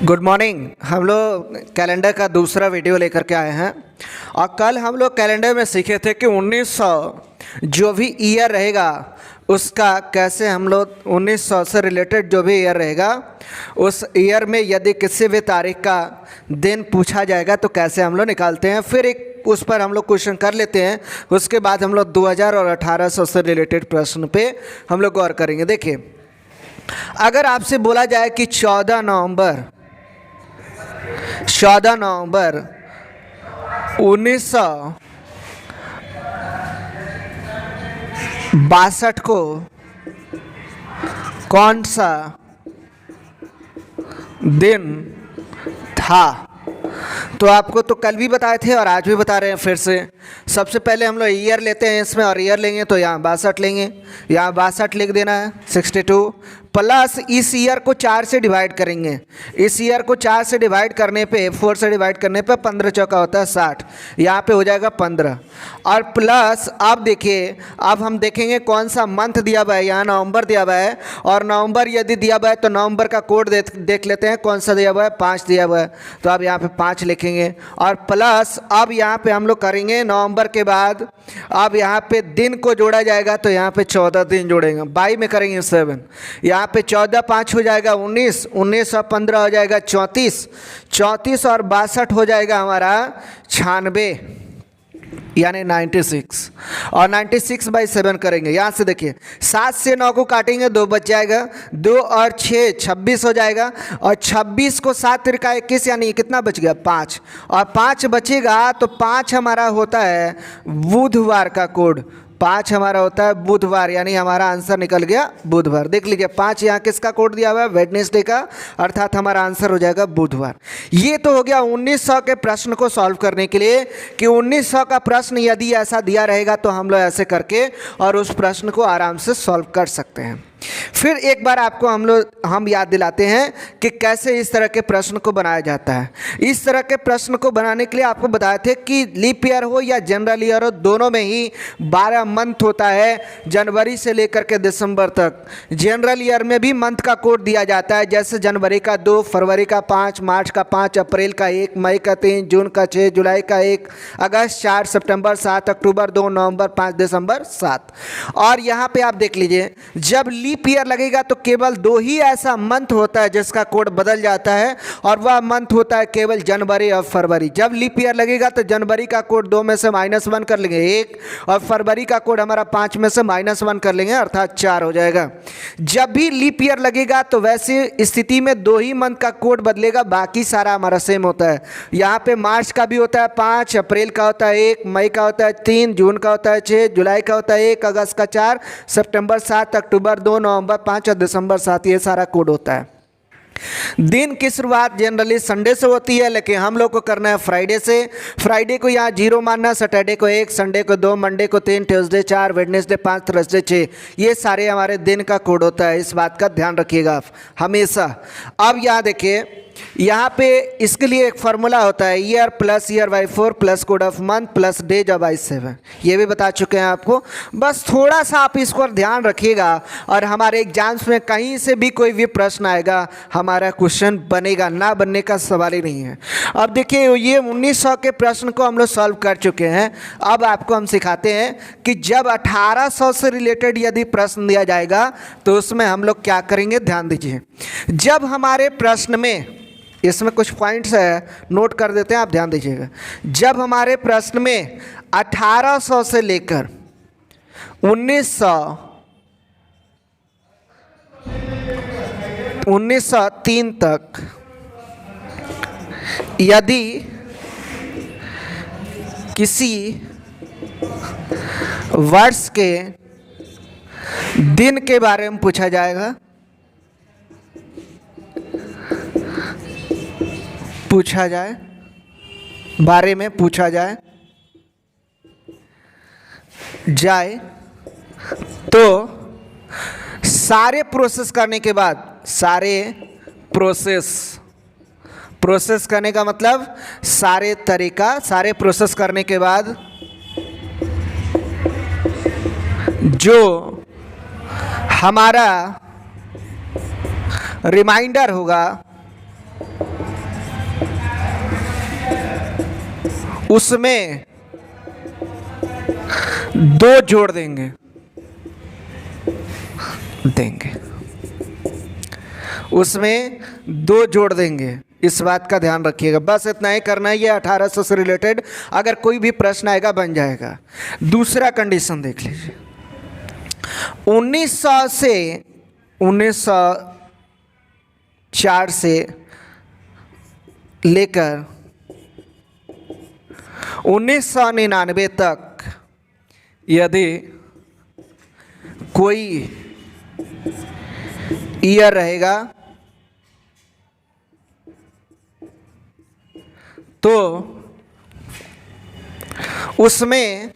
Good morning. हम लोग calendar का दूसरा वीडियो लेकर के आए हैं और कल हम लोग कैलेंडर में सीखे थे कि 1900 जो भी ईयर रहेगा उसका कैसे हम लोग 1900 से रिलेटेड जो भी ईयर रहेगा उस ईयर में यदि किसी भी तारीख का दिन पूछा जाएगा तो कैसे हम लोग निकालते हैं। फिर एक उस पर हम लोग क्वेश्चन कर लेते हैं, उसके बाद हम लोग 2000 और 1800 से रिलेटेड प्रश्न पे हम लोग गौर करेंगे। देखिए, अगर आपसे बोला जाए कि 14 नवंबर 1962 को कौन सा दिन था, तो आपको तो कल भी बताए थे और आज भी बता रहे हैं फिर से। सबसे पहले हम लोग ईयर लेते हैं इसमें, और ईयर लेंगे तो यहाँ 62 लेंगे, यहाँ 62 लिख देना है 62 प्लस इस ईयर को 4 से डिवाइड करेंगे। इस ईयर को 4 से डिवाइड करने पे 4 से डिवाइड करने पे 15 चौका होता है 60, यहाँ पे हो जाएगा 15 और प्लस अब देखिए, अब हम देखेंगे कौन सा मंथ दिया हुआ है। यहाँ नवंबर दिया हुआ है और नवंबर यदि दिया हुआ है तो नवंबर का कोड देख लेते हैं कौन सा दिया हुआ है, 5 दिया हुआ है, तो अब यहाँ पे 5 लिखेंगे और प्लस अब यहाँ पे हम लोग करेंगे नवंबर के बाद अब यहाँ पे दिन को जोड़ा जाएगा तो यहाँ पे 14 दिन जोड़ेंगे, बाई में करेंगे 7, यहाँ पे 14 5 हो जाएगा 19, 19 और 15 हो जाएगा 34, 34 और 62 हो जाएगा हमारा 96 यानी 96 और 96/7 करेंगे। यहाँ से देखिए 7 से 9 को काटेंगे 2 बच जाएगा, 2 और 6 26 हो जाएगा और 26 को 7 तिरका 21 यानी कितना बच गया 5 और 5 बचेगा तो 5 हमारा होता है बुधवार का कोड, 5 हमारा होता है बुधवार, यानी हमारा आंसर निकल गया बुधवार। देख लीजिए 5 यहाँ किसका कोड दिया हुआ है, वेडनेसडे का, अर्थात हमारा आंसर हो जाएगा बुधवार। ये तो हो गया 1900 के प्रश्न को सॉल्व करने के लिए कि 1900 का प्रश्न यदि ऐसा दिया रहेगा तो हम लोग ऐसे करके और उस प्रश्न को आराम से सॉल्व कर सकते हैं। फिर एक बार आपको हम याद दिलाते हैं कि कैसे इस तरह के प्रश्न को बनाया जाता है। इस तरह के प्रश्न को बनाने के लिए आपको बताए थे कि लीप ईयर हो या जनरल ईयर हो, दोनों में ही 12 मंथ होता है जनवरी से लेकर के दिसंबर तक। जनरल ईयर में भी मंथ का कोड दिया जाता है, जैसे जनवरी का 2, फरवरी का 5, मार्च का 5, अप्रैल का 1, मई का 3, जून का 6, जुलाई का 1, अगस्त 4, सितंबर 7, अक्टूबर 2, नवंबर 5, दिसंबर 7। और यहाँ पे आप देख लीजिए जब लीप ईयर लगेगा तो केवल 2 ही ऐसा मंथ होता है जिसका कोड बदल जाता है और वह मंथ होता है केवल जनवरी और फरवरी। जब लीप ईयर लगेगा तो जनवरी का कोड 2 में से -1 कर लेंगे 1 और फरवरी का कोड हमारा 5 में से -1 कर लेंगे अर्थात 4 हो जाएगा। जब भी लीप ईयर लगेगा तो वैसे स्थिति में 2 ही मंथ का कोड बदलेगा, बाकी सारा हमारा सेम होता है। यहाँ पे मार्च का भी होता है 5, अप्रैल का होता है 1, मई का होता है 3, जून का होता है 6, जुलाई का होता है 1, अगस्त का 4, सितंबर 7, अक्टूबर 2, नवंबर 5 और दिसंबर 7, ये सारा कोड होता है। दिन की शुरुआत जनरली संडे से होती है, लेकिन हम लोग को करना है फ्राइडे से। फ्राइडे को यहाँ 0 मानना, सैटरडे को 1, संडे को 2, मंडे को 3, ट्यूसडे 4, वेडनेसडे 5, थर्सडे 6, ये सारे हमारे दिन का कोड होता है। इस बात का ध्यान रखिएगा आप हमेशा। अब यहाँ देखिए, यहाँ पे इसके लिए एक फार्मूला होता है year plus year by 4 plus code of month plus days by 7, ये भी बता चुके हैं आपको। बस थोड़ा सा आप इस पर ध्यान रखिएगा और हमारे एग्जाम्स में कहीं से भी कोई भी प्रश्न आएगा हमारा क्वेश्चन बनेगा, ना बनने का सवाल ही नहीं है। अब देखिए ये 1900 के प्रश्न को हम लोग सॉल्व कर चुके हैं। अब आपको हम सिखाते हैं कि जब 1800 से रिलेटेड यदि प्रश्न दिया जाएगा तो उसमें हम लोग क्या करेंगे, ध्यान दीजिए। जब हमारे प्रश्न में, इसमें कुछ पॉइंट्स है नोट कर देते हैं, आप ध्यान दीजिएगा। जब हमारे प्रश्न में 1800 से लेकर 1903 तक यदि किसी वर्ष के दिन के बारे में पूछा जाए, बारे में पूछा जाए तो सारे प्रोसेस करने के बाद, सारे प्रोसेस करने का मतलब सारे तरीका, सारे प्रोसेस करने के बाद जो हमारा रिमाइंडर होगा उसमें 2 जोड़ देंगे उसमें 2 जोड़ देंगे। इस बात का ध्यान रखिएगा, बस इतना ही करना है। ये 1800 से रिलेटेड अगर कोई भी प्रश्न आएगा बन जाएगा। दूसरा कंडीशन देख लीजिए, 1900 से 1904 से लेकर 1999 तक यदि कोई ईयर रहेगा तो उसमें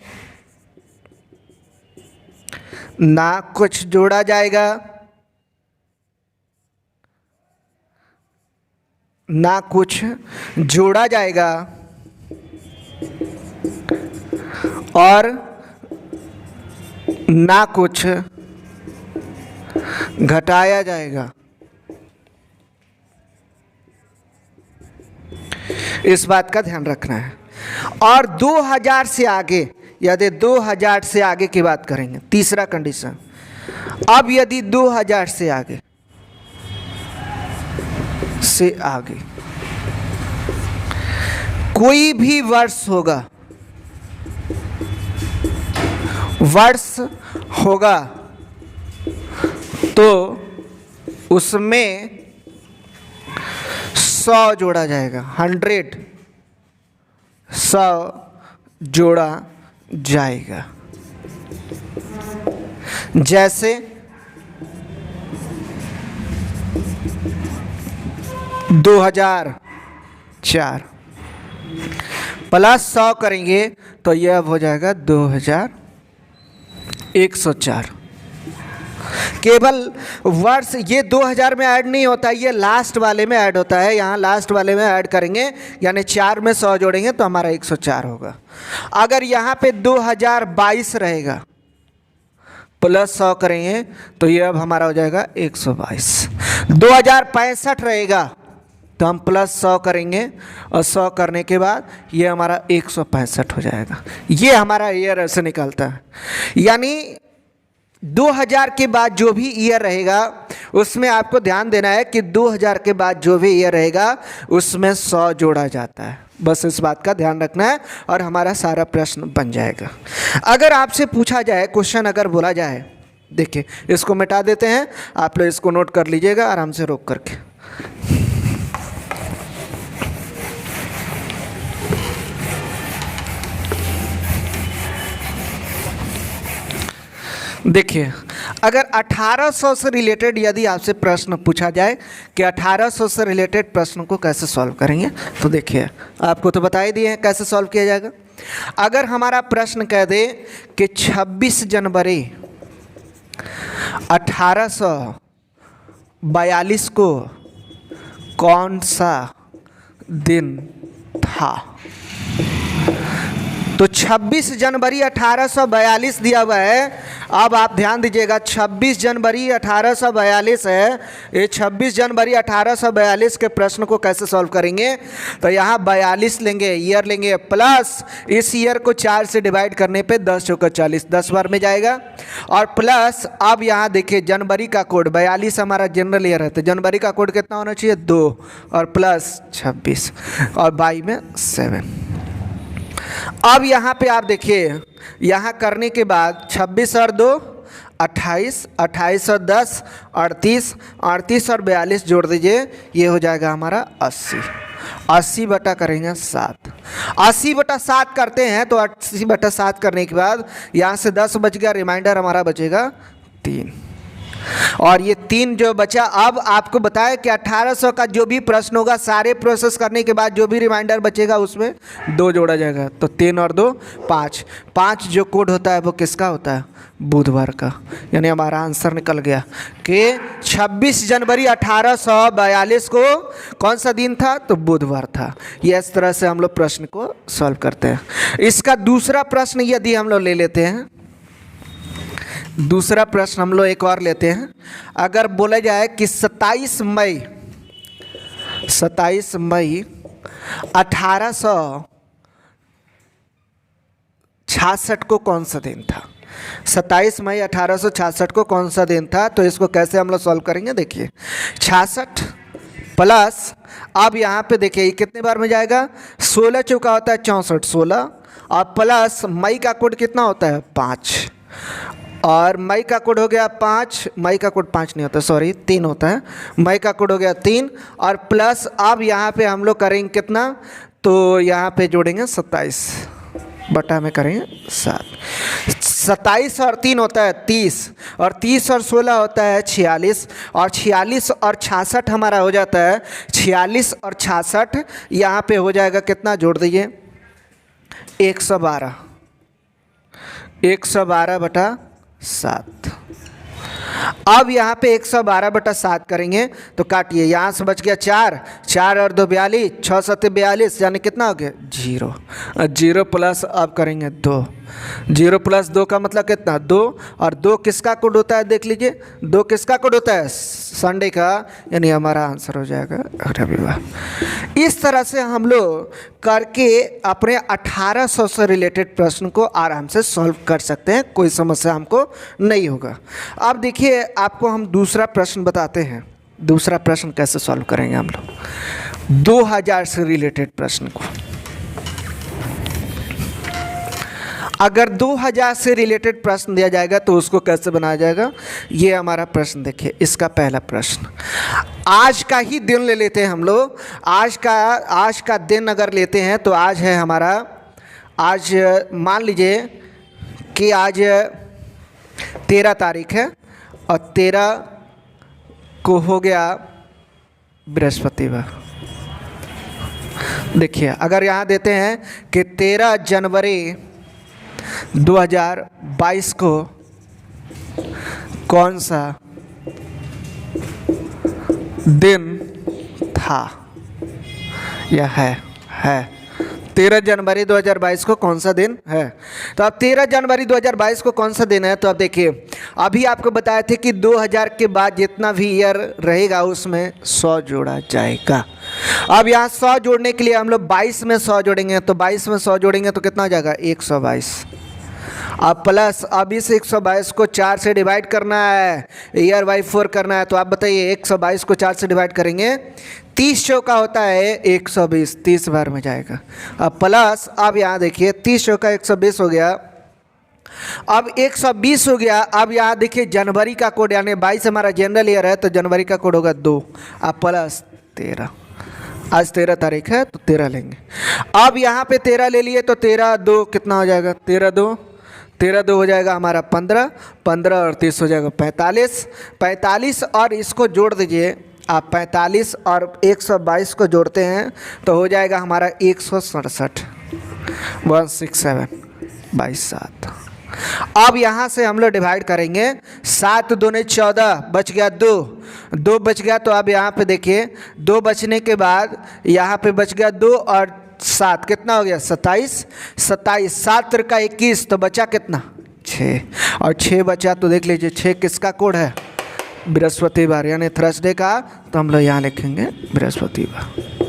ना कुछ जोड़ा जाएगा ना कुछ जोड़ा जाएगा और ना कुछ घटाया जाएगा। इस बात का ध्यान रखना है। और 2000 से आगे, यदि 2000 से आगे की बात करेंगे, तीसरा कंडीशन, अब यदि 2000 से आगे कोई भी वर्ष होगा तो उसमें 100 जोड़ा जाएगा, 100 जोड़ा जाएगा। जैसे 2004 प्लस 100 करेंगे तो यह अब हो जाएगा 2104। केवल वर्ष ये 2000 में ऐड नहीं होता, ये लास्ट वाले में ऐड होता है। यहाँ लास्ट वाले में ऐड करेंगे, यानी 4 में 100 जोड़ेंगे तो हमारा 104 होगा। अगर यहाँ पे 2022 रहेगा, प्लस 100 करेंगे तो ये अब हमारा हो जाएगा 122। 2065 रहेगा तो हम प्लस 100 करेंगे और 100 करने के बाद ये हमारा 165 हो जाएगा। ये हमारा ईयर ऐसे निकलता है। यानी 2000 के बाद जो भी ईयर रहेगा उसमें आपको ध्यान देना है कि 2000 के बाद जो भी ईयर रहेगा उसमें 100 जोड़ा जाता है। बस इस बात का ध्यान रखना है और हमारा सारा प्रश्न बन जाएगा। अगर आपसे पूछा जाए, क्वेश्चन अगर बोला जाए, देखिए इसको मिटा देते हैं, आप लोग इसको नोट कर लीजिएगा आराम से रोक करके। देखिए अगर 1800 से रिलेटेड यदि आपसे प्रश्न पूछा जाए कि 1800 से रिलेटेड प्रश्न को कैसे सॉल्व करेंगे, तो देखिए आपको तो बता ही दिए हैं कैसे सॉल्व किया जाएगा। अगर हमारा प्रश्न कह दे कि 26 जनवरी 1842 को कौन सा दिन था, तो 26 जनवरी 1842 दिया हुआ है। अब आप ध्यान दीजिएगा, 26 जनवरी 1842 है। ये 26 जनवरी 1842 के प्रश्न को कैसे सॉल्व करेंगे, तो यहाँ 42 लेंगे, ईयर लेंगे, प्लस इस ईयर को 4 से डिवाइड करने पे 10 चौका 40, 10 बार में जाएगा। और प्लस अब यहाँ देखिए जनवरी का कोड 42 हमारा जनरल ईयर है, तो जनवरी का कोड कितना होना चाहिए 2 और प्लस 26 और 22 में 7। अब यहाँ पे आप देखिए, यहाँ करने के बाद 26 और 2 28, 28 और 10 38, 38 और 42 जोड़ दीजिए, ये हो जाएगा हमारा 80। 80 बटा करेंगे 7, 80 बटा 7 करते हैं तो 80 बटा 7 करने के बाद यहाँ से 10 बच गया, रिमाइंडर हमारा बचेगा 3। और ये 3 जो बचा, अब आपको बताया कि 1800 का जो भी प्रश्न होगा सारे प्रोसेस करने के बाद जो भी रिमाइंडर बचेगा उसमें 2 जोड़ा जाएगा, तो 3 और 2 5। 5 जो कोड होता है वो किसका होता है, बुधवार का। यानी हमारा आंसर निकल गया कि 26 जनवरी 1842 को कौन सा दिन था, तो बुधवार था। ये इस तरह से हम लोग प्रश्न को सॉल्व करते हैं। इसका दूसरा प्रश्न यदि हम लोग ले लेते हैं, दूसरा प्रश्न हम लोग एक और लेते हैं। अगर बोला जाए कि 27 मई 1842 1966 को कौन सा दिन था? 27 मई 1866 को कौन सा दिन था? तो इसको कैसे हम लोग सॉल्व करेंगे? देखिए 66 प्लस, अब यहाँ पे देखिए ये कितने बार में जाएगा? 16 चौका होता है 64, 16 और प्लस मई का कोड कितना होता है? 5, और मई का कोड हो गया 5, मई का कोड 5 नहीं होता, सॉरी 3 होता है, मई का कोड हो गया 3, और प्लस अब यहाँ पे हम लोग करेंगे कितना? तो यहाँ पे जोड़ेंगे 27 बटा में करेंगे 7। 27 और 3 होता है 30, और 30 और 16 होता है 46, और 46 और 66 हमारा हो जाता है 46 और 66 यहाँ पे हो जाएगा कितना? जोड़ दीजिए 112, 112 बटा 7। अब यहाँ पे 112 बटा 7 करेंगे तो काटिए, यहाँ से बच गया 4, 4 और 2 42, 6 7 42, यानी कितना हो गया? 0। 0 प्लस अब करेंगे 2, 0 प्लस 2 का मतलब कितना? 2, और 2 किसका कोड होता है? देख लीजिए 2 किसका कोड होता है? संडे का, यानी हमारा आंसर हो जाएगा रविवार। इस तरह से हम लोग करके अपने 1800 से रिलेटेड प्रश्न को आराम से सॉल्व कर सकते हैं, कोई समस्या हमको नहीं होगा। अब देखिए आपको हम दूसरा प्रश्न बताते हैं। दूसरा प्रश्न कैसे सॉल्व करेंगे हम लोग 2000 से रिलेटेड प्रश्न को। अगर 2000 से रिलेटेड प्रश्न दिया जाएगा तो उसको कैसे बनाया जाएगा? ये हमारा प्रश्न देखिए, इसका पहला प्रश्न आज का ही दिन ले लेते हैं हम लोग। आज का दिन अगर लेते हैं तो आज है हमारा, आज मान लीजिए कि आज 13 तारीख है और 13 को हो गया बृहस्पतिवार। देखिए अगर यहाँ देते हैं कि 13 जनवरी 2022 को कौन सा दिन था या है 13 जनवरी 2022 को कौन सा दिन है? तो अब 13 जनवरी 2022 को कौन सा दिन है? तो अब देखिए अभी आपको बताए थे कि 2000 के बाद जितना भी ईयर रहेगा उसमें 100 जोड़ा जाएगा। अब यहाँ 100 जोड़ने के लिए हम लोग 22 में 100 जोड़ेंगे, तो 22 में 100 जोड़ेंगे तो कितना हो जाएगा? 122। अब प्लस अब इस 122 को 4 से डिवाइड करना है, ईयर बाई 4 करना है। तो आप बताइए 122 को 4 से डिवाइड करेंगे, 30 चौका होता है 120, 30 बार में जाएगा। अब प्लस अब यहाँ देखिए 30 चौका 120 हो गया, अब 120 हो गया। अब यहाँ देखिए जनवरी का कोड, यानी 22 हमारा जनरल ईयर है तो जनवरी का कोड होगा 2, अब प्लस 13। आज 13 तारीख है तो 13 लेंगे। अब यहाँ पे 13 ले लिए तो 13 2 कितना हो जाएगा? 13 2 हो जाएगा हमारा 15, 15 और 30 हो जाएगा 45, 45 और इसको जोड़ दीजिए आप, 45 और 122 को जोड़ते हैं तो हो जाएगा हमारा 167, 167 22 7। अब यहाँ से हम लोग डिवाइड करेंगे, 7 दूने 14, बच गया 2 बच गया। तो अब यहाँ पे देखिए 2 बचने के बाद यहाँ पे बच गया 2 और 7 कितना हो गया? 27, 7 त्रिका 21, तो बचा कितना? 6, और 6 बचा तो देख लीजिए 6 किसका कोड है? बृहस्पतिवार, यानी थर्सडे का, तो हम लोग यहाँ लिखेंगे बृहस्पतिवार।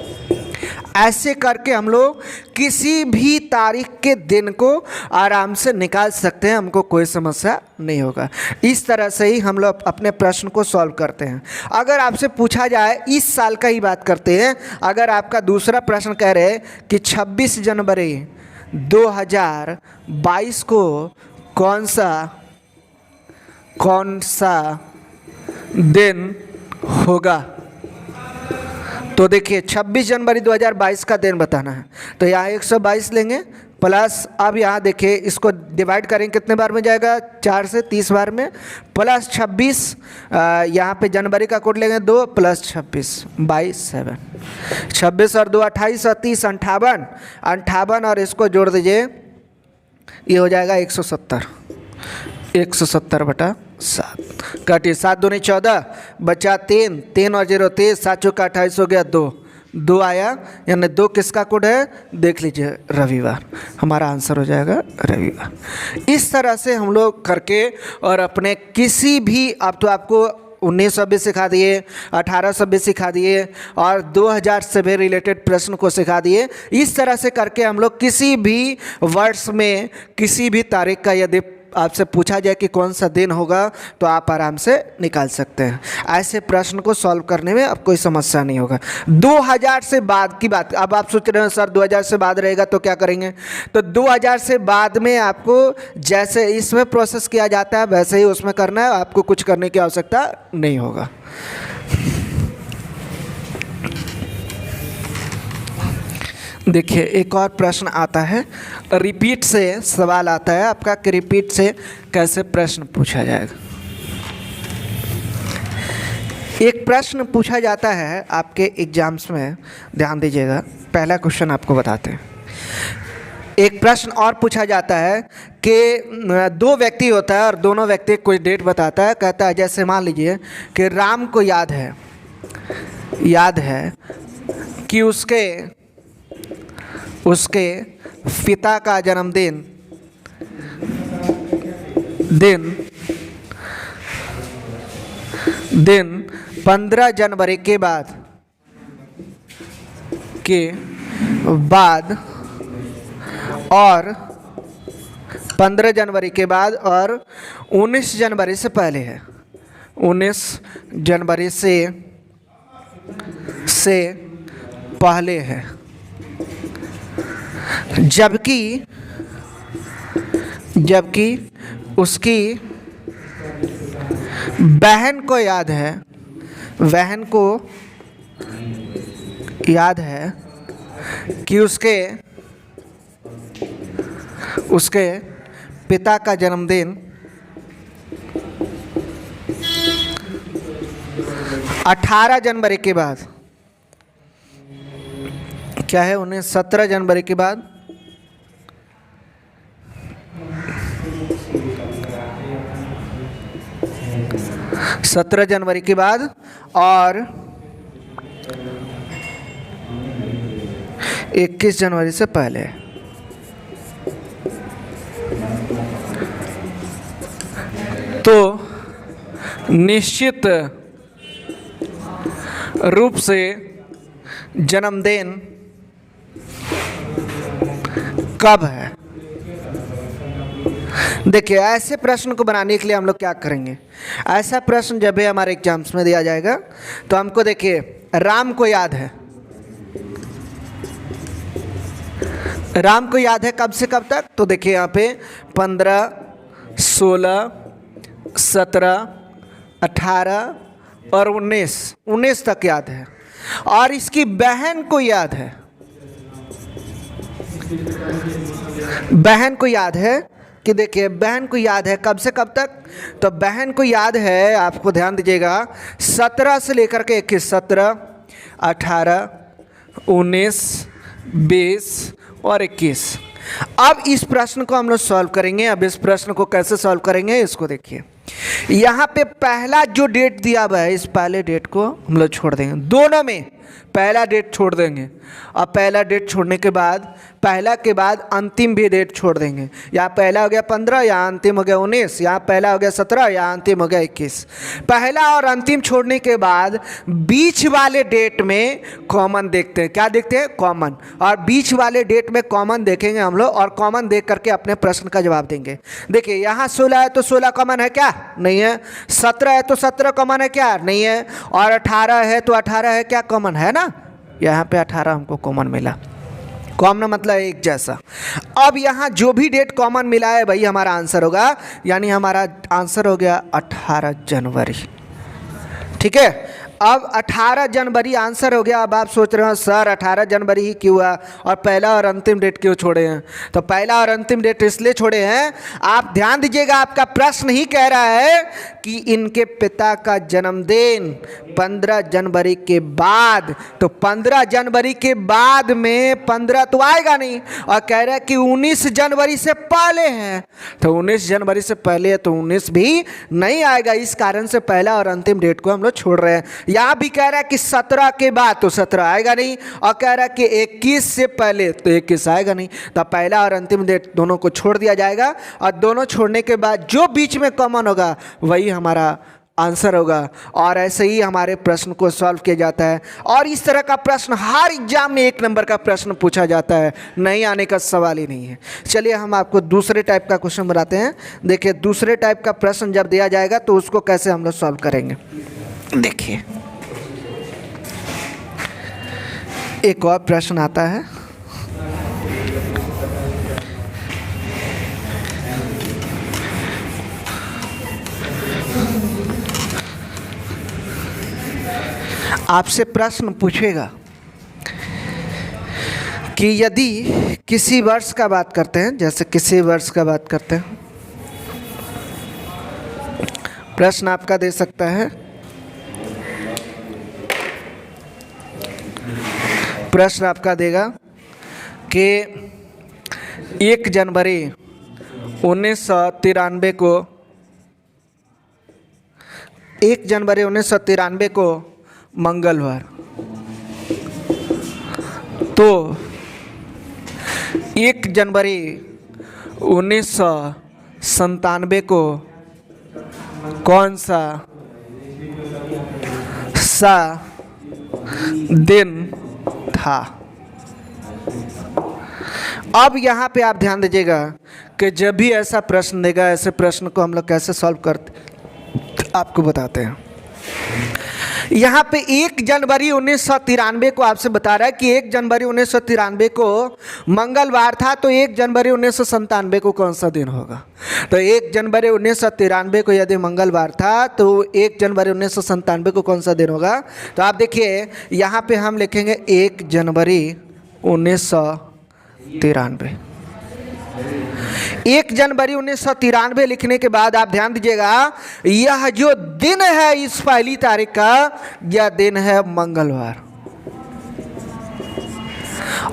ऐसे करके हम लोग किसी भी तारीख के दिन को आराम से निकाल सकते हैं, हमको कोई समस्या नहीं होगा। इस तरह से ही हम लोग अपने प्रश्न को सॉल्व करते हैं। अगर आपसे पूछा जाए, इस साल का ही बात करते हैं, अगर आपका दूसरा प्रश्न कह रहे कि 26 जनवरी 2022 को कौन सा दिन होगा, तो देखिए 26 जनवरी 2022 का दिन बताना है। तो यहाँ 122 लेंगे प्लस, अब यहाँ देखिए इसको डिवाइड करेंगे कितने बार में जाएगा? 4 से 30 बार में, प्लस 26 यहाँ पे जनवरी का कोड लेंगे 2 प्लस 26 22 7, 26 और 2 28 और 30 58, 58 और इसको जोड़ दीजिए, ये हो जाएगा 170, 170 बटा 7। काटिए 7 दूनी 14, बचा 3, 3 और 0 23, 7 चौका 28 हो गया 2 आया, यानी 2 किसका कोड है? देख लीजिए रविवार, हमारा आंसर हो जाएगा रविवार। इस तरह से हम लोग करके और अपने किसी भी, अब तो आपको 1900 भी सिखा दिए, 1800 भी सिखा दिए और 2000 से भी रिलेटेड प्रश्न को सिखा दिए। इस तरह से करके हम लोग किसी भी वर्ष में किसी भी तारीख का यदि आपसे पूछा जाए कि कौन सा दिन होगा तो आप आराम से निकाल सकते हैं। ऐसे प्रश्न को सॉल्व करने में अब कोई समस्या नहीं होगा। 2000 से बाद की बात, अब आप सोच रहे हो सर 2000 से बाद रहेगा तो क्या करेंगे, तो 2000 से बाद में आपको जैसे इसमें प्रोसेस किया जाता है वैसे ही उसमें करना है, आपको कुछ करने की आवश्यकता नहीं होगा। देखिए एक और प्रश्न आता है, रिपीट से सवाल आता है आपका कि रिपीट से कैसे प्रश्न पूछा जाएगा। एक प्रश्न पूछा जाता है आपके एग्जाम्स में, ध्यान दीजिएगा, पहला क्वेश्चन आपको बताते हैं। एक प्रश्न और पूछा जाता है कि दो व्यक्ति होता है और दोनों व्यक्ति कोई डेट बताता है, कहता है जैसे मान लीजिए कि राम को याद है कि उसके पिता का जन्मदिन 15 जनवरी के बाद और 15 जनवरी के बाद और 19 जनवरी से पहले है, 19 जनवरी से पहले है। जबकि उसकी बहन को याद है कि उसके पिता का जन्मदिन 18 जनवरी के बाद, क्या है 17 जनवरी के बाद 17 जनवरी के बाद और 21 जनवरी से पहले। तो निश्चित रूप से जन्मदिन कब है। देखिए ऐसे प्रश्न को बनाने के लिए हम लोग क्या करेंगे, ऐसा प्रश्न जब भी हमारे एग्जाम्स में दिया जाएगा तो हमको देखिए राम को याद है कब से कब तक, तो देखिए यहाँ पे 15, 16, 17, 18 और 19 तक याद है। और इसकी बहन को याद है कि देखिए बहन को याद है कब से कब तक, तो बहन को याद है, आपको ध्यान दीजिएगा, 17 से लेकर के 21, 17, 18, 19, 20 और 21। अब इस प्रश्न को हम लोग सॉल्व करेंगे। अब इस प्रश्न को कैसे सॉल्व करेंगे इसको देखिए, यहाँ पे पहला जो डेट दिया हुआ है इस पहले डेट को हम लोग छोड़ देंगे, दोनों में पहला डेट छोड़ देंगे। अब पहला डेट छोड़ने के बाद पहला के बाद अंतिम भी डेट छोड़ देंगे। यहाँ पहला हो गया 15, यहाँ अंतिम हो गया 19, यहाँ पहला हो गया 17, यहाँ अंतिम हो गया 21। पहला और अंतिम छोड़ने के बाद बीच वाले डेट में कॉमन देखते हैं। क्या देखते हैं? कॉमन। और बीच वाले डेट में कॉमन देखेंगे हम लोग और कॉमन देख करके अपने प्रश्न का जवाब देंगे। देखिए यहाँ 16 है तो 16 कॉमन है क्या? नहीं है। 17 है तो 17 कॉमन है क्या? नहीं है। और 18 है तो 18 है क्या? कॉमन है ना। यहाँ पे 18 हमको कॉमन मिला। कॉमन मतलब एक जैसा। अब यहाँ जो भी डेट कॉमन मिला है वही हमारा आंसर होगा, यानी हमारा आंसर हो गया 18 जनवरी। ठीक है, अब 18 जनवरी आंसर हो गया। अब आप सोच रहे हो सर 18 जनवरी ही क्यों हुआ और पहला और अंतिम डेट क्यों छोड़े हैं? तो पहला और अंतिम डेट इसलिए छोड़े हैं, आप ध्यान दीजिएगा, आपका प्रश्न ही कह रहा है कि इनके पिता का जन्मदिन 15 जनवरी के बाद, तो 15 जनवरी के बाद में 15 तो आएगा नहीं, और कह रहा है कि 19 जनवरी से पहले है, तो 19 जनवरी से पहले है तो 19 भी नहीं आएगा। इस कारण से पहला और अंतिम डेट को हम लोग छोड़ रहे हैं। यहाँ भी कह रहा है कि 17 के बाद, तो 17 आएगा नहीं, और कह रहा है कि 21 से पहले, तो 21 आएगा नहीं। तो पहला और अंतिम डेट दोनों को छोड़ दिया जाएगा, और दोनों छोड़ने के बाद जो बीच में कॉमन होगा वही हमारा आंसर होगा। और ऐसे ही हमारे प्रश्न को सॉल्व किया जाता है। और इस तरह का प्रश्न हर एग्जाम में 1 नंबर का प्रश्न पूछा जाता है, नहीं आने का सवाल ही नहीं है। चलिए हम आपको दूसरे टाइप का क्वेश्चन बताते हैं। देखिए दूसरे टाइप का प्रश्न जब दिया जाएगा तो उसको कैसे हम लोग सॉल्व करेंगे। देखिए एक और प्रश्न आता है। आपसे प्रश्न पूछेगा कि यदि किसी वर्ष का बात करते हैं, जैसे किसी वर्ष का बात करते हैं, प्रश्न आपका दे सकता है, प्रश्न आपका देगा कि 1 जनवरी 1993 को 1 जनवरी 1993 को मंगलवार, तो 1 जनवरी 1997 को कौन सा दिन था। अब यहाँ पे आप ध्यान दीजिएगा कि जब भी ऐसा प्रश्न देगा, ऐसे प्रश्न को हम लोग कैसे सॉल्व करते आपको बताते हैं। यहाँ पे 1 जनवरी 1993 को आपसे बता रहा है कि 1 जनवरी 1993 को मंगलवार था, तो 1 जनवरी 1997 को कौन सा दिन होगा। तो 1 जनवरी 1993 को यदि मंगलवार था तो 1 जनवरी 1997 को कौन सा दिन होगा। तो आप देखिए यहाँ पे हम लिखेंगे 1 जनवरी 1993। 1 जनवरी 1993 लिखने के बाद आप ध्यान दीजिएगा, यह जो दिन है इस पहली तारीख का, यह दिन है मंगलवार।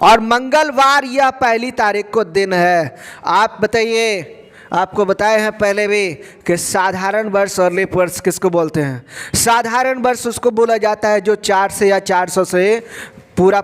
और मंगलवार यह पहली तारीख को दिन है। आप बताइए, आपको बताए हैं पहले भी कि साधारण वर्ष और लीप वर्ष किसको बोलते हैं। साधारण वर्ष उसको बोला जाता है जो 4 से या 400 से पूरा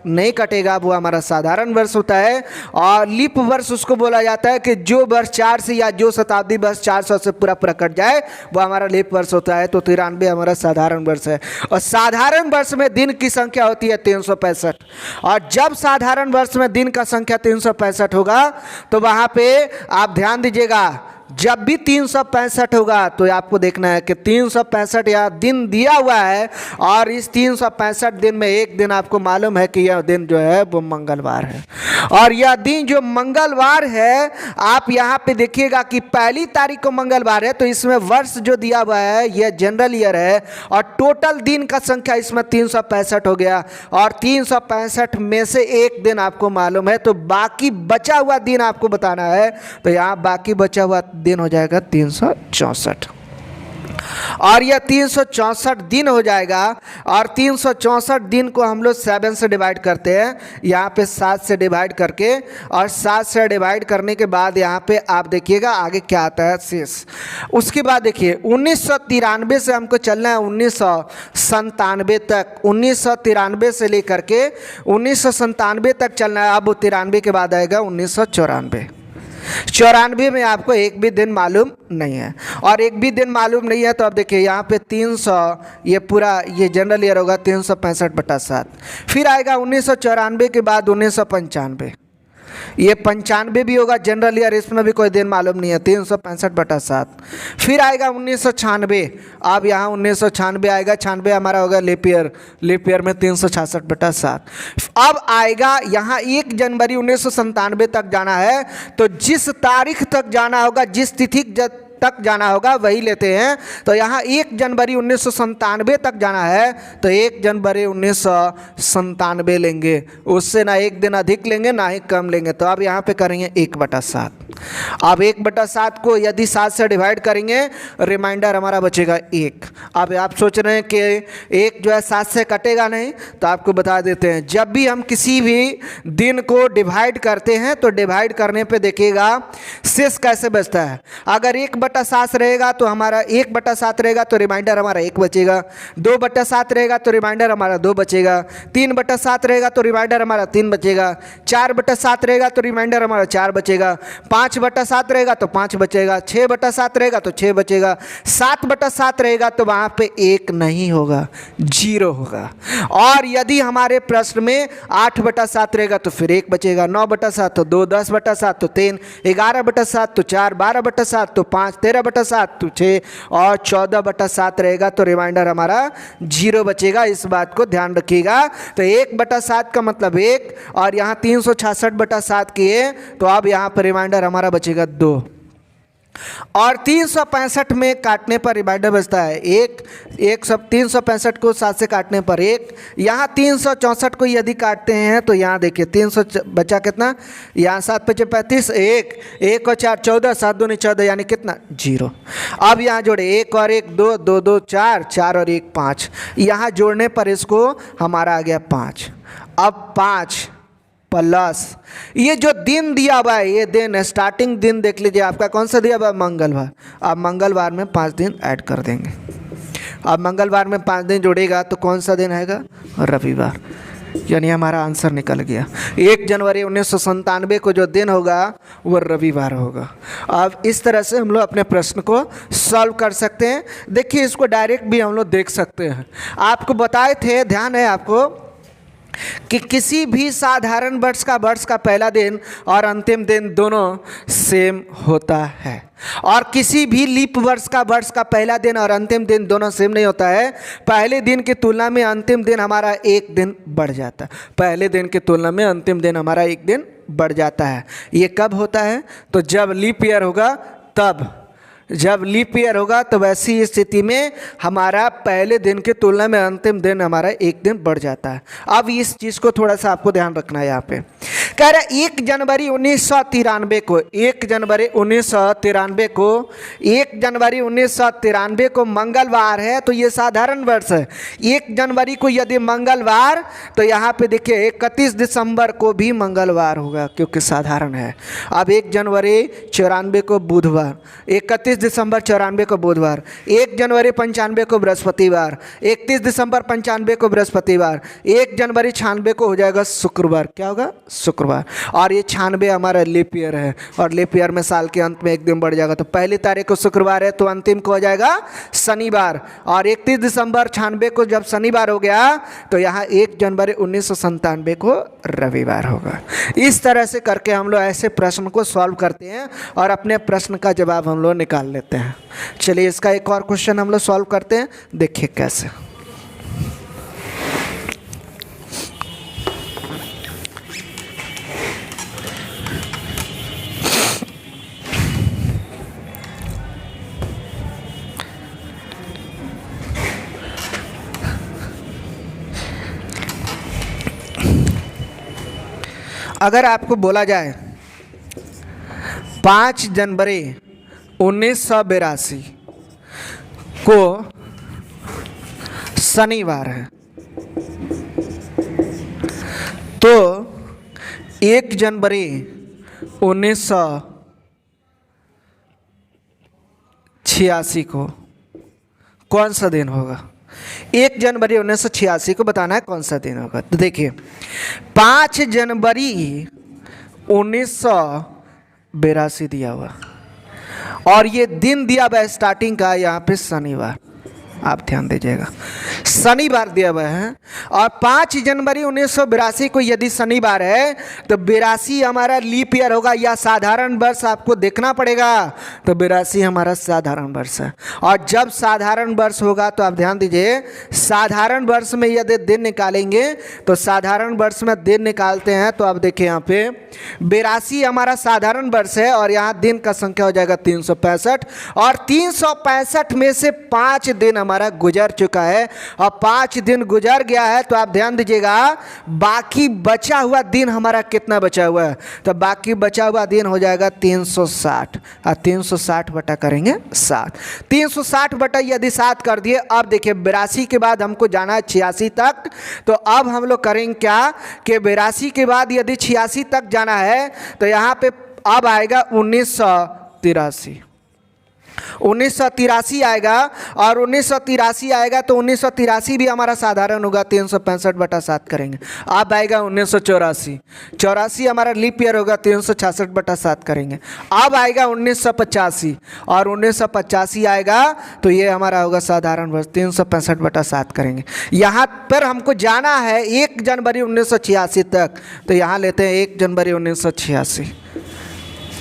नहीं कटेगा, वो हमारा साधारण वर्ष होता है। और लीप वर्ष उसको बोला जाता है कि जो वर्ष 4 से या जो शताब्दी वर्ष 400 से पूरा कट जाए वो हमारा लीप वर्ष होता है। तो 93 हमारा साधारण वर्ष है। और साधारण वर्ष में दिन की संख्या होती है 365। और जब साधारण वर्ष में दिन का संख्या 365 होगा तो वहाँ पे आप ध्यान दीजिएगा, जब भी 365 होगा तो आपको देखना है कि 365 यहाँ दिन दिया हुआ है, और इस 365 दिन में एक दिन आपको मालूम है कि यह दिन जो है वो मंगलवार है। और यह दिन जो मंगलवार है, आप यहाँ पे देखिएगा कि पहली तारीख को मंगलवार है, तो इसमें वर्ष जो दिया हुआ है यह जनरल ईयर है, और टोटल दिन का संख्या इसमें 365 हो गया। और 365 में से एक दिन आपको मालूम है, तो बाकी बचा हुआ दिन आपको बताना है। तो यहाँ बाकी बचा हुआ दिन हो जाएगा 364। और यह 364 दिन हो जाएगा। और 364 दिन को हम लोग 7 से डिवाइड करते हैं, यहाँ पे 7 से डिवाइड करके, और 7 से डिवाइड करने के बाद यहाँ पे आप देखिएगा आगे क्या आता है शेष। उसके बाद देखिए 1993 से हमको चलना है 1997 तक। 1993 से लेकर के 1997 तक चलना है। अब 93 के बाद आएगा 1994। 94 में आपको एक भी दिन मालूम नहीं है। और एक भी दिन मालूम नहीं है तो अब देखिए यहाँ पे 300, ये पूरा ये जनरल ईयर होगा 365/7। फिर आएगा 1994 के बाद 1995, ये 95 भी होगा जनरल ईयर, इसमें भी कोई दिन मालूम नहीं है 365/7। फिर आएगा 1996, अब यहाँ 1996 आएगा, 96 हमारा होगा लीप ईयर, लीप ईयर में 366/7। अब आएगा यहाँ 1 जनवरी 1997 तक जाना है, तो जिस तारीख तक जाना होगा, जिस तिथि तक जाना होगा वही लेते हैं। तो यहाँ 1 जनवरी 1997 तक जाना है, तो 1 जनवरी 1997 लेंगे, उससे ना एक दिन अधिक लेंगे ना ही कम लेंगे। तो अब यहाँ पे करेंगे 1/7। अब 1/7 को यदि 7 से डिवाइड करेंगे, रिमाइंडर हमारा बचेगा 1। अब आप सोच रहे हैं कि 1 जो है 7 से कटेगा नहीं, तो आपको बता देते हैं, जब भी हम किसी भी दिन को डिवाइड करते हैं तो डिवाइड करने पे देखिएगा शेष कैसे बचता है। अगर 1/7 रहेगा तो हमारा 1/7 रहेगा तो रिमाइंडर हमारा 1 बचेगा। 2/7 रहेगा तो रिमाइंडर हमारा 2 बचेगा। 3/7 रहेगा तो रिमाइंडर हमारा 3 बचेगा। 4/7 रहेगा तो रिमाइंडर हमारा 4 बचेगा। 5/7 रहेगा तो 5 बचेगा, 6/7 रहेगा तो 6 बचेगा, 7/7 रहेगा तो वहाँ पे 1 नहीं होगा, 0 होगा। और यदि हमारे प्रश्न में 8/7 रहेगा तो फिर 1 बचेगा, 9/7 तो 2, 10/7 तो 3, 11/7 तो 4, 12/7 तो 5, 13/7 तो 6 और 14/7 रहेगा तो रिमाइंडर हमारा 0 बचेगा। इस बात को ध्यान रखिएगा। तो 1/7 का मतलब 1 और यहाँ 366/7 किए तो अब यहाँ पर रिमाइंडर हमारा बचेगा 2 और 365 में काटने पर रिमाइंडर बचता है 1। 365 को 7 से काटने पर 1। यहाँ 364 को यदि काटते हैं तो यहाँ देखिए 300 बचा कितना, यहाँ 7 5 35, 1 और 4 14, 7 दूनी 14 यानी कितना 0। अब यहाँ जोड़े 1 और 1 2, 2 2 4, 4 और 1 5, यहाँ जोड़ने पर इसको हमारा आ गया 5। अब 5 प्लस ये जो दिन दिया हुआ है, ये दिन स्टार्टिंग दिन देख लीजिए आपका कौन सा दिया हुआ है, मंगलवार। अब मंगलवार में 5 दिन ऐड कर देंगे। अब मंगलवार में 5 दिन जोड़ेगा तो कौन सा दिन आएगा, रविवार, यानी हमारा आंसर निकल गया। 1 जनवरी 1997 को जो दिन होगा वो रविवार होगा। अब इस तरह से हम लोग अपने प्रश्न को सॉल्व कर सकते हैं। देखिए इसको डायरेक्ट भी हम लोग देख सकते हैं। आपको बताए थे, ध्यान है आपको, कि किसी भी साधारण वर्ष का पहला दिन और अंतिम दिन दोनों सेम होता है और किसी भी लीप वर्ष का पहला दिन और अंतिम दिन दोनों सेम नहीं होता है। पहले दिन की तुलना में अंतिम दिन हमारा 1 दिन बढ़ जाता है, पहले दिन की तुलना में अंतिम दिन हमारा 1 दिन बढ़ जाता है। ये कब होता है, तो जब लीप ईयर होगा तब, जब लीप ईयर होगा तो वैसी स्थिति में हमारा पहले दिन की तुलना में अंतिम दिन हमारा 1 दिन बढ़ जाता है। अब इस चीज़ को थोड़ा सा आपको ध्यान रखना है। यहाँ पे कह रहा है 1 जनवरी 1993 को, 1 जनवरी 1993 को, 1 जनवरी 1993 को मंगलवार है तो ये साधारण वर्ष है। 1 जनवरी को यदि मंगलवार तो यहाँ पे देखिए 31 दिसंबर को भी मंगलवार होगा क्योंकि साधारण है। अब 1 जनवरी 94 को बुधवार, 31 दिसंबर 94 को बुधवार, 1 जनवरी 95 को बृहस्पतिवार, 31 दिसंबर 95 को बृहस्पतिवार, 1 जनवरी 96 को हो जाएगा शुक्रवार। क्या होगा, शुक्रवार। और ये 96 हमारा लीप ईयर है और लीप ईयर में साल के अंत में 1 दिन बढ़ जाएगा। तो पहली तारीख को शुक्रवार है तो अंतिम को हो जाएगा शनिवार। और 31 दिसंबर 96 को जब शनिवार हो गया तो यहाँ 1 जनवरी 1997 को रविवार होगा। इस तरह से करके हम लोग ऐसे प्रश्न को सॉल्व करते हैं और अपने प्रश्न का जवाब हम लोग निकाल लेते हैं। चलिए इसका एक और क्वेश्चन हम लोग सॉल्व करते हैं, देखिए कैसे। अगर आपको बोला जाए 5 जनवरी 1982 को शनिवार है तो 1 जनवरी 1986 को कौन सा दिन होगा। 1 जनवरी 1986 को बताना है कौन सा दिन होगा। तो देखिए 5 जनवरी 1982 दिया हुआ और ये दिन दिया हुआ है स्टार्टिंग का, यहाँ पे शनिवार, आप ध्यान दीजिएगा शनिवार दिया हुआ है। और 5 जनवरी 1982 को यदि शनिवार है तो 82 हमारा लीप ईयर होगा या साधारण वर्ष आपको देखना पड़ेगा। तो 82 हमारा साधारण वर्ष है और जब साधारण वर्ष होगा तो आप ध्यान दीजिए साधारण वर्ष में यदि दिन निकालेंगे तो साधारण वर्ष में दिन निकालते हैं तो आप देखिए यहाँ पे 82 हमारा साधारण वर्ष है और यहाँ दिन का संख्या हो जाएगा 365 और 365 में से 5 दिन हमारा गुजर चुका है और 5 दिन गुजर गया है तो आप ध्यान दीजिएगा बाकी बचा हुआ दिन हमारा कितना बचा हुआ है। तो बाकी बचा हुआ दिन हो जाएगा 360 और 360 बटा करेंगे 7, 360 बटा यदि 7 कर दिए। अब देखिए 82 के बाद हमको जाना है 86 तक। तो अब हम लोग करेंगे क्या कि 82 के बाद यदि 86 तक जाना है तो यहाँ पे अब आएगा 1983। 1983 आएगा, और 1983 आएगा तो 1983 भी हमारा साधारण होगा, 365/7 करेंगे। अब आएगा 1984, 84 हमारा लीप ईयर होगा, 366/7 करेंगे। अब आएगा 1985, और 1985 आएगा तो ये हमारा होगा साधारण वर्ष, 365/7 करेंगे। यहाँ पर हमको जाना है 1 जनवरी 1986 तक, तो यहाँ लेते हैं 1 जनवरी 1986।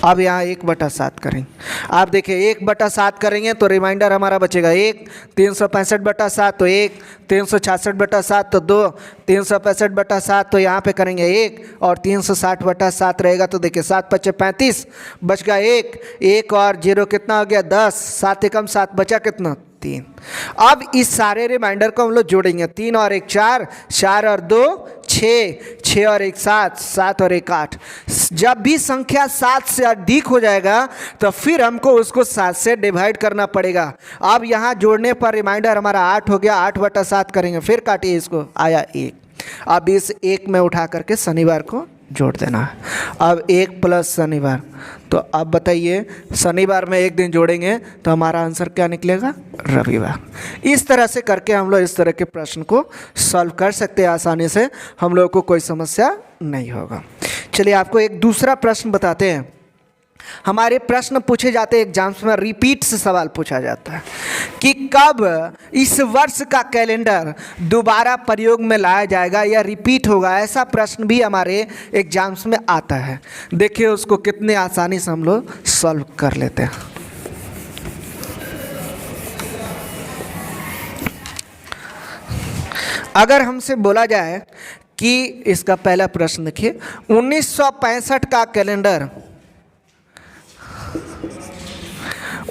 अब यहाँ 1/7 करेंगे। आप देखिए 1/7 करेंगे तो रिमाइंडर हमारा बचेगा 1, 365/7 तो 1, 366/7 तो 2, 365/7 तो यहाँ पे करेंगे 1, और 360/7 रहेगा तो देखिए 7 × 5 = 35, बच गया 1 और 0 कितना हो गया 10, 7 एकम 7 बचा कितना 3। अब इस सारे रिमाइंडर को हम लोग जोड़ेंगे, 3 और 1 4, 4 और 2 6, 6 और 1 7, 7 और 1 8। जब भी संख्या 7 से अधिक हो जाएगा तो फिर हमको उसको 7 से डिवाइड करना पड़ेगा। अब यहाँ जोड़ने पर रिमाइंडर हमारा 8 हो गया, 8/7 करेंगे, फिर काटिए इसको, आया 1। अब इस 1 में उठा करके शनिवार को जोड़ देना है। अब 1 प्लस शनिवार, तो अब बताइए शनिवार में 1 दिन जोड़ेंगे तो हमारा आंसर क्या निकलेगा, रविवार। इस तरह से करके हम लोग इस तरह के प्रश्न को सॉल्व कर सकते हैं आसानी से, हम लोगों को कोई समस्या नहीं होगा। चलिए आपको एक दूसरा प्रश्न बताते हैं। हमारे प्रश्न पूछे जाते हैं एग्जाम्स में, रिपीट से सवाल पूछा जाता है कि कब इस वर्ष का कैलेंडर दोबारा प्रयोग में लाया जाएगा या रिपीट होगा। ऐसा प्रश्न भी हमारे एग्जाम्स में आता है। देखिए उसको कितने आसानी से हम लोग सॉल्व कर लेते हैं। अगर हमसे बोला जाए कि इसका पहला प्रश्न देखिए, 1965 का कैलेंडर,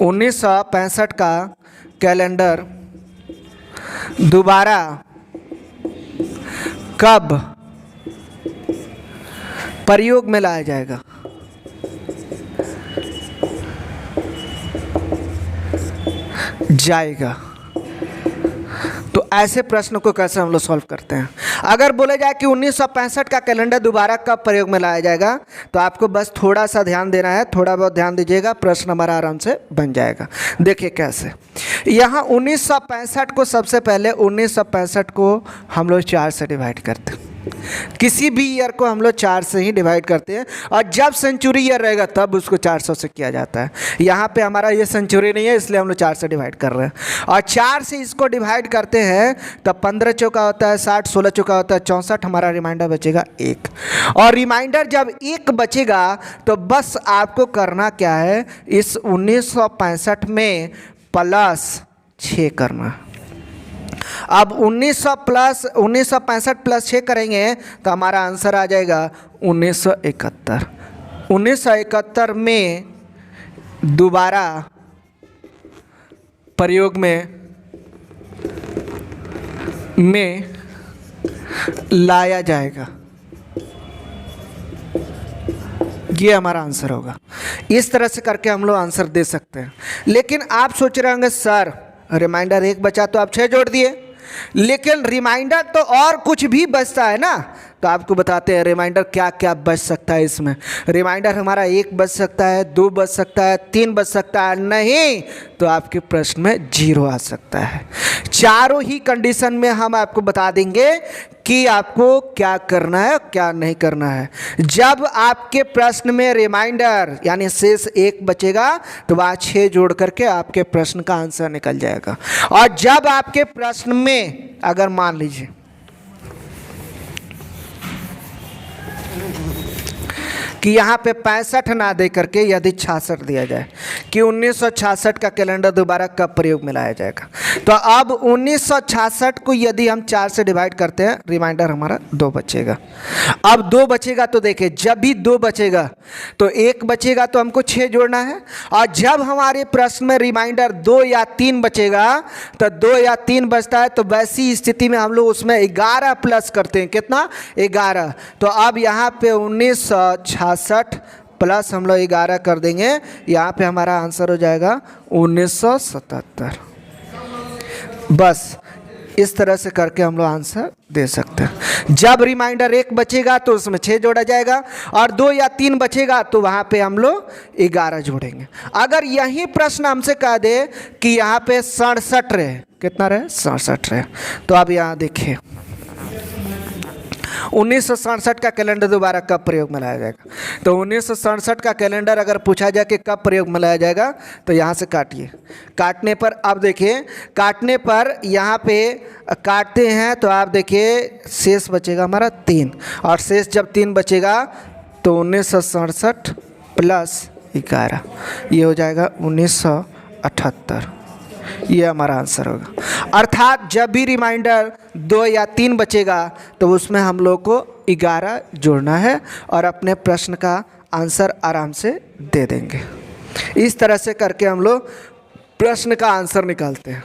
1965 का कैलेंडर दोबारा कब प्रयोग में लाया जाएगा। तो ऐसे प्रश्न को कैसे हम लोग सॉल्व करते हैं। अगर बोले जाए कि 1965 का कैलेंडर दोबारा कब प्रयोग में लाया जाएगा, तो आपको बस थोड़ा सा ध्यान देना है, थोड़ा बहुत ध्यान दीजिएगा, प्रश्न हमारा आराम से बन जाएगा। देखिए कैसे, यहाँ 1965 को, सबसे पहले 1965 को हम लोग 4 से डिवाइड करते हैं। किसी भी ईयर को हम लोग 4 से ही डिवाइड करते हैं, और जब सेंचुरी ईयर रहेगा तब उसको 400 से किया जाता है। यहाँ पे हमारा ये सेंचुरी नहीं है, इसलिए हम लोग 4 से डिवाइड कर रहे हैं, और 4 से इसको डिवाइड करते हैं तब 15 चौका होता है 60, 16 चौका होता है 64, हमारा रिमाइंडर बचेगा 1। और रिमाइंडर जब 1 बचेगा तो बस आपको करना क्या है, इस 1965 में +6 करना। अब 1965 + 6 करेंगे तो हमारा आंसर आ जाएगा 1971। 1971 में दोबारा प्रयोग में लाया जाएगा, ये हमारा आंसर होगा। इस तरह से करके हम लोग आंसर दे सकते हैं। लेकिन आप सोच रहे होंगे सर रिमाइंडर 1 बचा तो आप 6 जोड़ दिए, लेकिन रिमाइंडर तो और कुछ भी बचता है ना। तो आपको बताते हैं रिमाइंडर क्या क्या बच सकता है। इसमें रिमाइंडर हमारा 1 बच सकता है, 2 बच सकता है, 3 बच सकता है, नहीं तो आपके प्रश्न में 0 आ सकता है। चारों ही कंडीशन में हम आपको बता देंगे कि आपको क्या करना है क्या नहीं करना है। जब आपके प्रश्न में रिमाइंडर यानी शेष 1 बचेगा तो वहाँ 6 जोड़ करके आपके प्रश्न का आंसर निकल जाएगा। और जब आपके प्रश्न में अगर मान लीजिए कि यहाँ पे 65 ना दे करके यदि 66 दिया जाए कि 1966 का कैलेंडर दोबारा कब प्रयोग में लाया जाएगा, तो अब 1966 को यदि हम 4 से डिवाइड करते हैं, रिमाइंडर हमारा 2 बचेगा। अब 2 बचेगा तो देखिए जब भी 2 बचेगा तो 1 बचेगा तो हमको 6 जोड़ना है, और जब हमारे प्रश्न में रिमाइंडर 2 या 3 बचेगा तो 2 या 3 बचता है तो वैसी स्थिति में हम लोग उसमें 11 प्लस करते हैं। कितना? 11। तो अब यहाँ पे 1966 प्लस हम लोग 11 कर देंगे, यहाँ पे हमारा आंसर हो जाएगा 1977। बस इस तरह से करके हम लोग आंसर दे सकते हैं। जब रिमाइंडर 1 बचेगा तो उसमें 6 जोड़ा जाएगा, और 2 या 3 बचेगा तो वहाँ पे हम लोग 11 जोड़ेंगे। अगर यही प्रश्न हमसे कह दे कि यहाँ पे 67 रहे, कितना रहे, 67 रहे, तो अब यहाँ देखिए 1967 का कैलेंडर दोबारा कब प्रयोग में लाया जाएगा। तो 1967 का कैलेंडर अगर पूछा जाए कि कब प्रयोग में लाया जाएगा, तो यहाँ से काटिए। काटने पर अब देखिए, काटने पर यहाँ पे काटते हैं तो आप देखिए शेष बचेगा हमारा 3, और शेष जब 3 बचेगा तो 1967 प्लस 11 ये हो जाएगा 1978। ये हमारा आंसर होगा। अर्थात जब भी रिमाइंडर 2 या 3 बचेगा तो उसमें हम लोग को 11 जोड़ना है और अपने प्रश्न का आंसर आराम से दे देंगे। इस तरह से करके हम लोग प्रश्न का आंसर निकालते हैं।